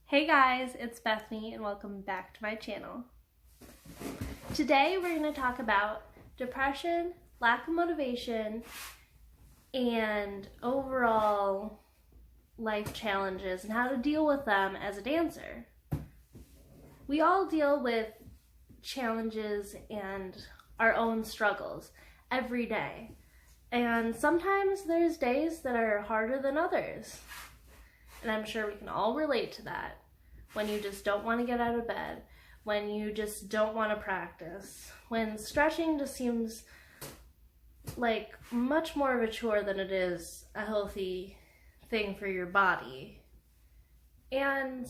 Hey guys, it's Bethany and welcome back to my channel. Today we're going to talk about depression, lack of motivation, and overall life challenges and how to deal with them as a dancer. We all deal with challenges and our own struggles every day. And sometimes there's days that are harder than others. And I'm sure we can all relate to that. When you just don't want to get out of bed, when you just don't want to practice, when stretching just seems like much more of a chore than it is a healthy thing for your body. And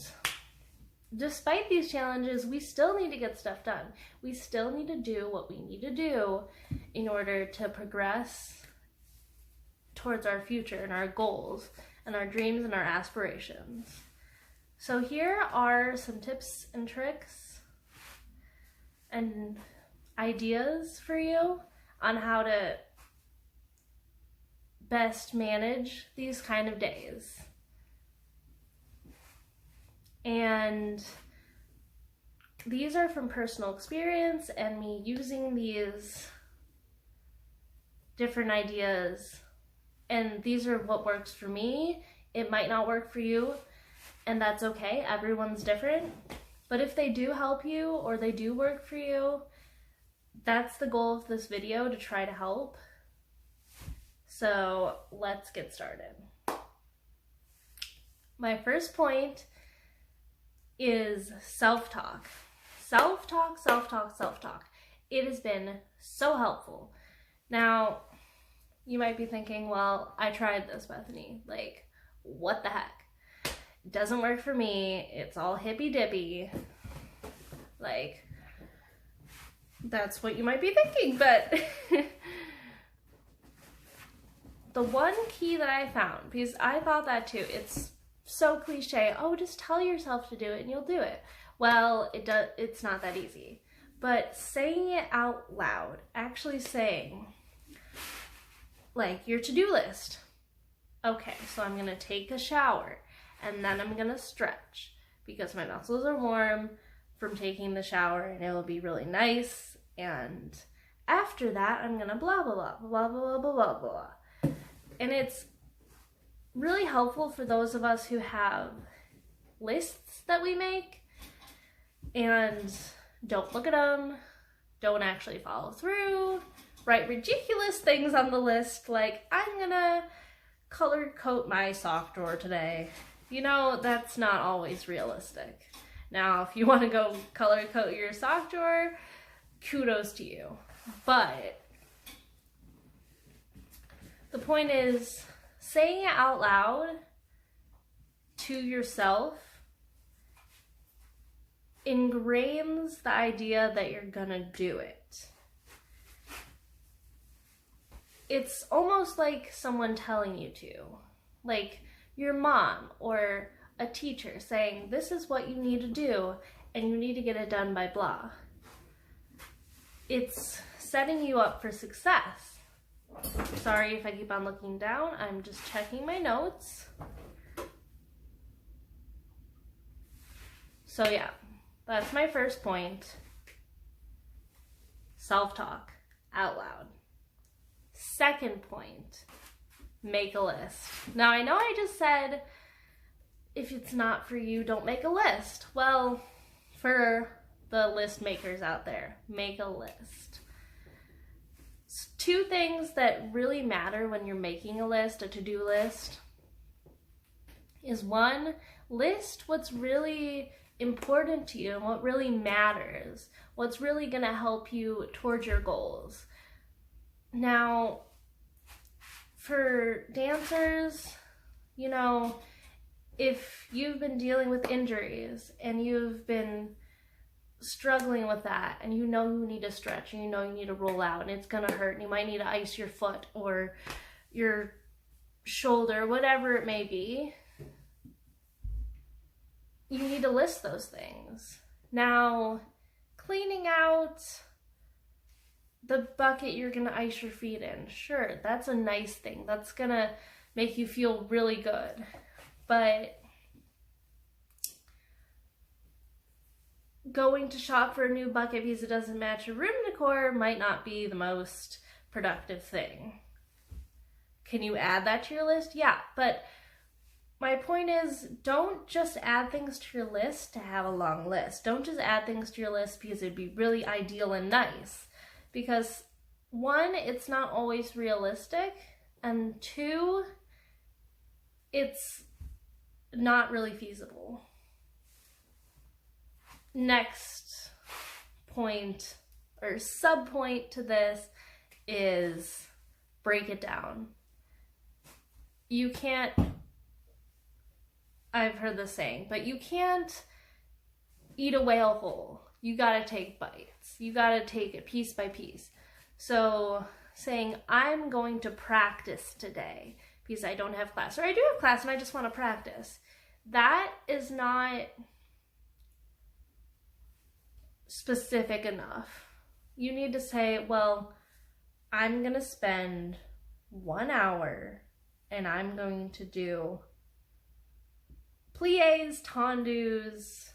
despite these challenges, we still need to get stuff done. We still need to do what we need to do in order to progress towards our future and our goals and our dreams and our aspirations. So here are some tips and tricks and ideas for you on how to best manage these kind of days. And these are from personal experience and me using these different ideas. And these are what works for me. It might not work for you, and that's okay. Everyone's different. But if they do help you or they do work for you, that's the goal of this video, to try to help. So let's get started. My first point is self-talk. Self-talk, self-talk, self-talk. It has been so helpful. Now, you might be thinking, well, I tried this, Bethany. Like, what the heck? It doesn't work for me. It's all hippy-dippy. Like, that's what you might be thinking, but the one key that I found, because I thought that too, it's so cliche, oh, just tell yourself to do it and you'll do it. Well, it's not that easy. But saying it out loud, actually saying, like your to-do list. Okay, so I'm gonna take a shower and then I'm gonna stretch because my muscles are warm from taking the shower and it will be really nice. And after that, I'm gonna blah, blah, blah, blah, blah, blah, blah, blah. And it's really helpful for those of us who have lists that we make and don't look at them, don't actually follow through, write ridiculous things on the list like, I'm gonna color coat my sock drawer today. You know, that's not always realistic. Now, if you want to go color coat your sock drawer, kudos to you. But the point is, saying it out loud to yourself ingrains the idea that you're gonna do it. It's almost like someone telling you to, like your mom or a teacher saying, this is what you need to do and you need to get it done by blah. It's setting you up for success. Sorry if I keep on looking down, I'm just checking my notes. So yeah, that's my first point. Self-talk out loud. Second point, make a list. Now, I know I just said, if it's not for you, don't make a list. Well, for the list makers out there, make a list. Two things that really matter when you're making a list, a to-do list, is one, list what's really important to you and what really matters, what's really gonna help you towards your goals. Now, for dancers, you know, if you've been dealing with injuries and you've been struggling with that and you know you need to stretch and you know you need to roll out and it's gonna hurt and you might need to ice your foot or your shoulder, whatever it may be, you need to list those things. Now, cleaning out the bucket you're gonna ice your feet in, sure, that's a nice thing. That's gonna make you feel really good. But going to shop for a new bucket because it doesn't match your room decor might not be the most productive thing. Can you add that to your list? Yeah, but my point is, don't just add things to your list to have a long list. Don't just add things to your list because it'd be really ideal and nice. Because one, it's not always realistic, and two, it's not really feasible. Next point or sub point to this is break it down. You can't, I've heard this saying, but you can't eat a whale whole. You gotta take bites. You gotta take it piece by piece. So saying, I'm going to practice today because I don't have class, or I do have class and I just want to practice. That is not specific enough. You need to say, well, I'm gonna spend 1 hour and I'm going to do pliés, tendus,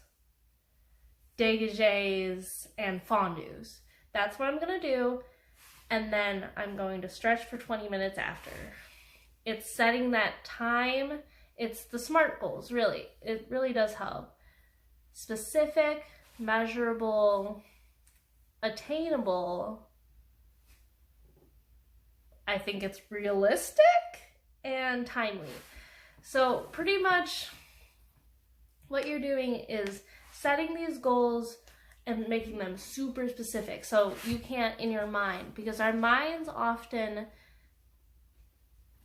dégagés, and fondus. That's what I'm gonna do, and then I'm going to stretch for 20 minutes after. It's setting that time. It's the SMART goals, really. It really does help. Specific, measurable, attainable. I think it's realistic and timely. So pretty much what you're doing is setting these goals and making them super specific. So you can't in your mind, because our minds often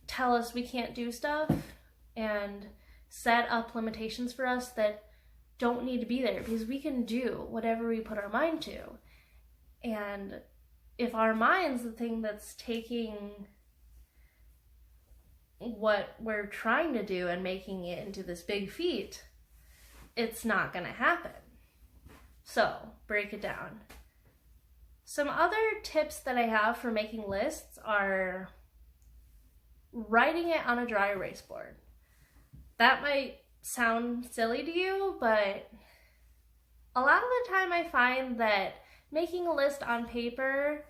tell us we can't do stuff and set up limitations for us that don't need to be there, because we can do whatever we put our mind to. And if our mind's the thing that's taking what we're trying to do and making it into this big feat, it's not gonna happen. So, break it down. Some other tips that I have for making lists are writing it on a dry erase board. That might sound silly to you, but a lot of the time I find that making a list on paper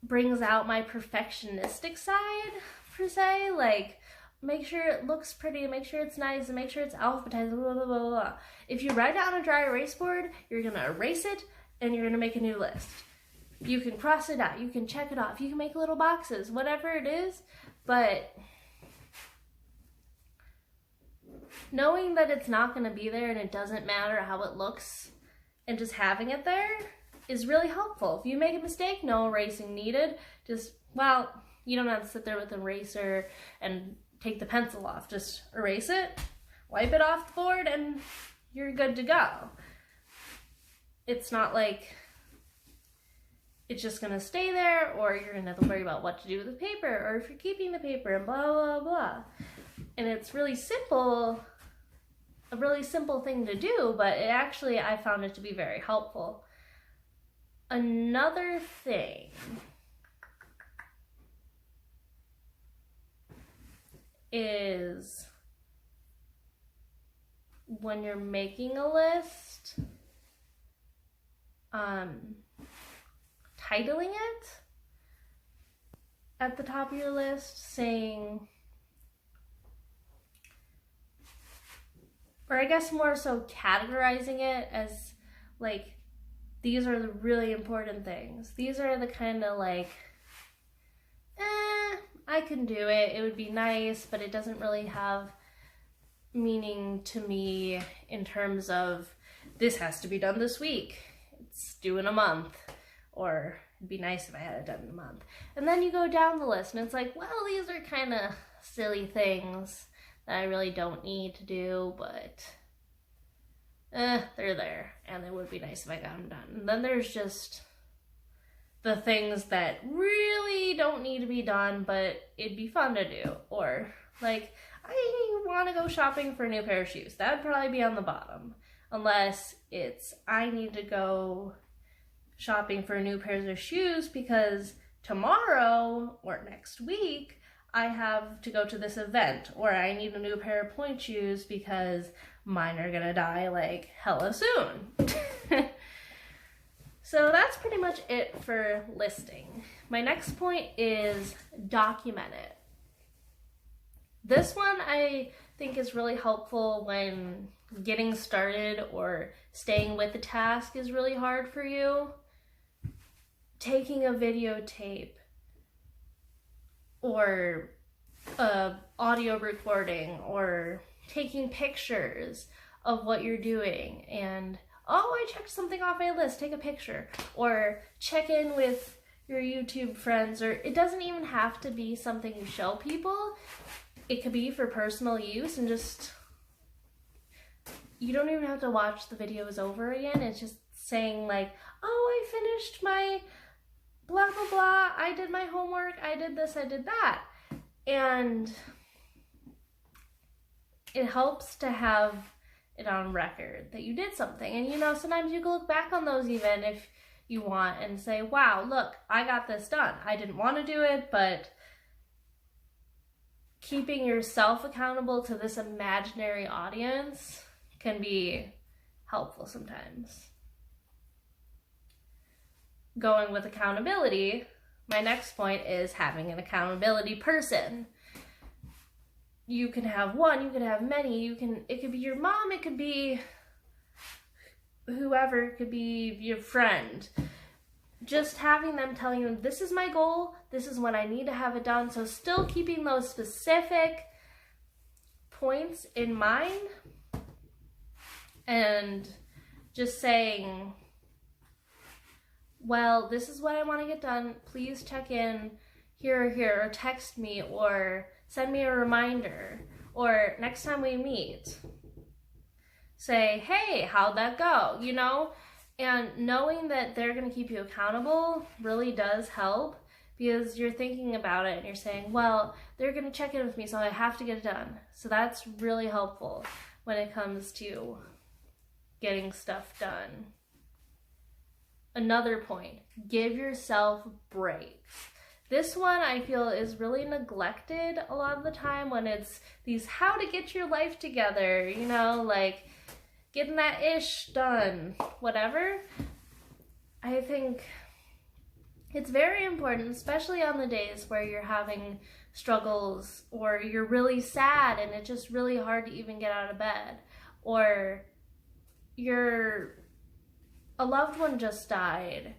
brings out my perfectionistic side, per se. Like, make sure it looks pretty, make sure it's nice, and make sure it's alphabetized, blah, blah, blah, blah. If you write it on a dry erase board, you're gonna erase it, and you're gonna make a new list. You can cross it out, you can check it off, you can make little boxes, whatever it is, but knowing that it's not gonna be there and it doesn't matter how it looks, and just having it there is really helpful. If you make a mistake, no erasing needed. Just, well, you don't have to sit there with an eraser and take the pencil off. Just erase it, wipe it off the board, and you're good to go. It's not like it's just gonna stay there, or you're gonna have to worry about what to do with the paper, or if you're keeping the paper, and blah, blah, blah. And it's really simple, a really simple thing to do, but it actually, I found it to be very helpful. Another thing is when you're making a list, titling it at the top of your list, saying, or I guess more so categorizing it as like, these are the really important things. These are the kind of like, I can do it, it would be nice, but it doesn't really have meaning to me in terms of this has to be done this week. It's due in a month, or it'd be nice if I had it done in a month. And then you go down the list and it's like, well, these are kind of silly things that I really don't need to do, but they're there, and it would be nice if I got them done. And then there's just the things that really don't need to be done, but it'd be fun to do. Or, like, I want to go shopping for a new pair of shoes. That would probably be on the bottom. Unless it's, I need to go shopping for new pairs of shoes because tomorrow or next week, I have to go to this event, or I need a new pair of point shoes because mine are gonna die like hella soon. So that's pretty much it for listing. My next point is document it. This one I think is really helpful when getting started or staying with the task is really hard for you. Taking a videotape or a audio recording or taking pictures of what you're doing and, oh, I checked something off my list, take a picture, or check in with your YouTube friends, or it doesn't even have to be something you show people. It could be for personal use and just, you don't even have to watch the videos over again. It's just saying like, oh, I finished my blah, blah, blah. I did my homework. I did this, I did that. And it helps to have it on record that you did something. And you know, sometimes you can look back on those even if you want and say, wow, look, I got this done. I didn't want to do it, but keeping yourself accountable to this imaginary audience can be helpful sometimes. Going with accountability, my next point is having an accountability person. You can have one, you can have many, it could be your mom, it could be whoever, it could be your friend. Just having them telling you, this is my goal, this is when I need to have it done. So still keeping those specific points in mind and just saying, well, this is what I want to get done. Please check in here, or text me, or send me a reminder, or next time we meet, say, hey, how'd that go? You know, and knowing that they're going to keep you accountable really does help, because you're thinking about it and you're saying, well, they're going to check in with me, so I have to get it done. So that's really helpful when it comes to getting stuff done. Another point, give yourself breaks. This one I feel is really neglected a lot of the time when it's these how to get your life together, you know, like getting that ish done, whatever. I think it's very important, especially on the days where you're having struggles or you're really sad and it's just really hard to even get out of bed, or a loved one just died,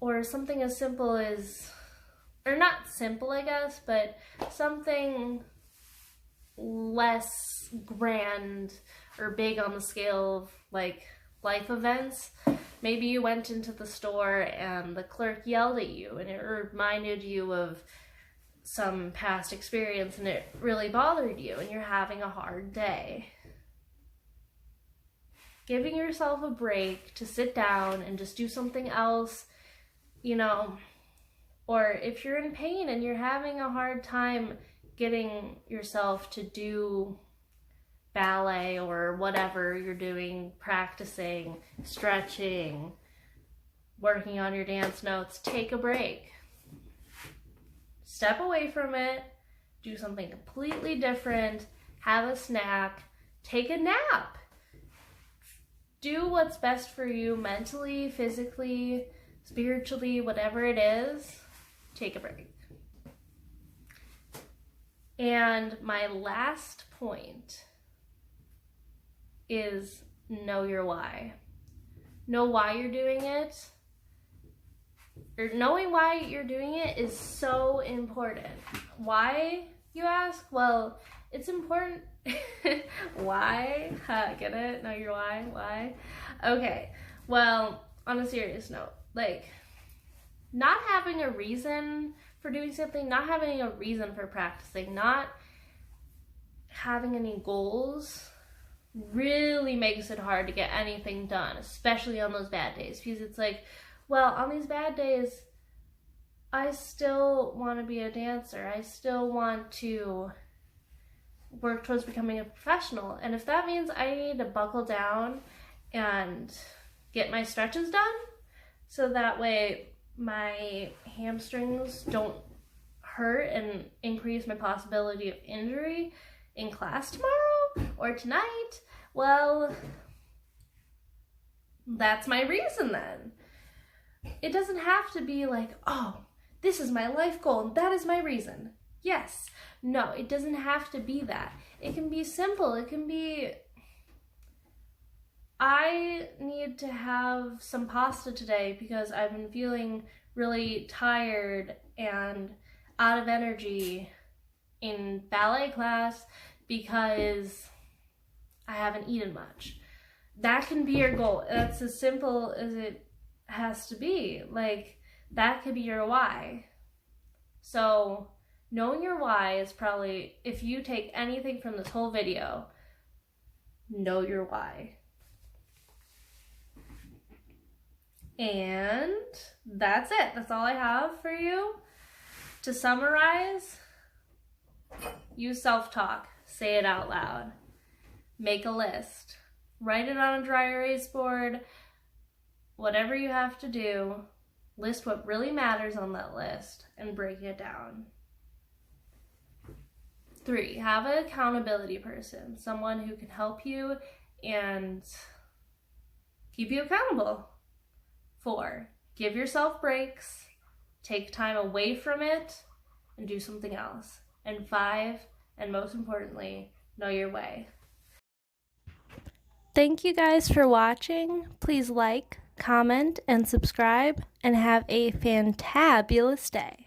or something as simple as, or not simple, I guess, but something less grand or big on the scale of like life events. Maybe you went into the store and the clerk yelled at you and it reminded you of some past experience and it really bothered you and you're having a hard day. Giving yourself a break to sit down and just do something else, you know, or if you're in pain and you're having a hard time getting yourself to do ballet or whatever you're doing, practicing, stretching, working on your dance notes, take a break. Step away from it, do something completely different, have a snack, take a nap. Do what's best for you mentally, physically, spiritually, whatever it is, take a break. And my last point is know your why. Know why you're doing it. Or knowing why you're doing it is so important. Why, you ask? Well, it's important. Why? Get it? Know your why? Why? Okay. Well, on a serious note, like, not having a reason for doing something, not having a reason for practicing, not having any goals really makes it hard to get anything done, especially on those bad days, because it's like, well, on these bad days, I still want to be a dancer. I still want to work towards becoming a professional. And if that means I need to buckle down and get my stretches done, so that way my hamstrings don't hurt and increase my possibility of injury in class tomorrow or tonight, well, that's my reason then. It doesn't have to be like, oh, this is my life goal and that is my reason. Yes. No, it doesn't have to be that. It can be simple. It can be, I need to have some pasta today because I've been feeling really tired and out of energy in ballet class because I haven't eaten much. That can be your goal. That's as simple as it has to be. Like, that could be your why. So knowing your why is probably, if you take anything from this whole video, know your why. And that's it. That's all I have for you. To summarize, use self-talk. Say it out loud. Make a list. Write it on a dry erase board. Whatever you have to do, list what really matters on that list and break it down. 3, have an accountability person, someone who can help you and keep you accountable. 4, give yourself breaks, take time away from it, and do something else. And 5, and most importantly, know your way. Thank you guys for watching. Please like, comment, and subscribe, and have a fantabulous day.